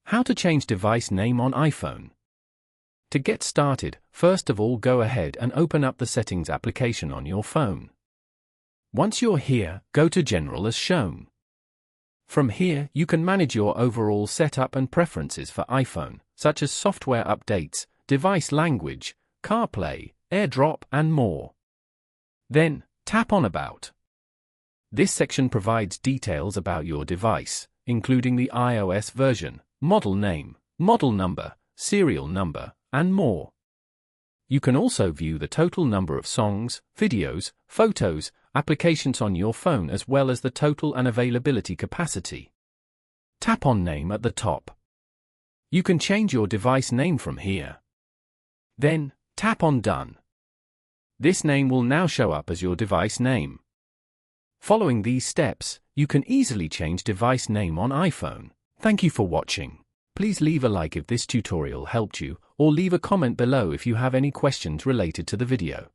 How to change device name on iPhone. To get started, first of all go ahead and open up the Settings application on your phone. Once you're here, go to General as shown. From here, you can manage your overall setup and preferences for iPhone, such as software updates, device language, CarPlay, AirDrop, and more. Then, tap on About. This section provides details about your device, including the iOS version, model name, model number, serial number, and more. You can also view the total number of songs, videos, photos, applications on your phone as well as the total and availability capacity. Tap on Name at the top. You can change your device name from here. Then, tap on Done. This name will now show up as your device name. Following these steps, you can easily change device name on iPhone. Thank you for watching. Please leave a like if this tutorial helped you, or leave a comment below if you have any questions related to the video.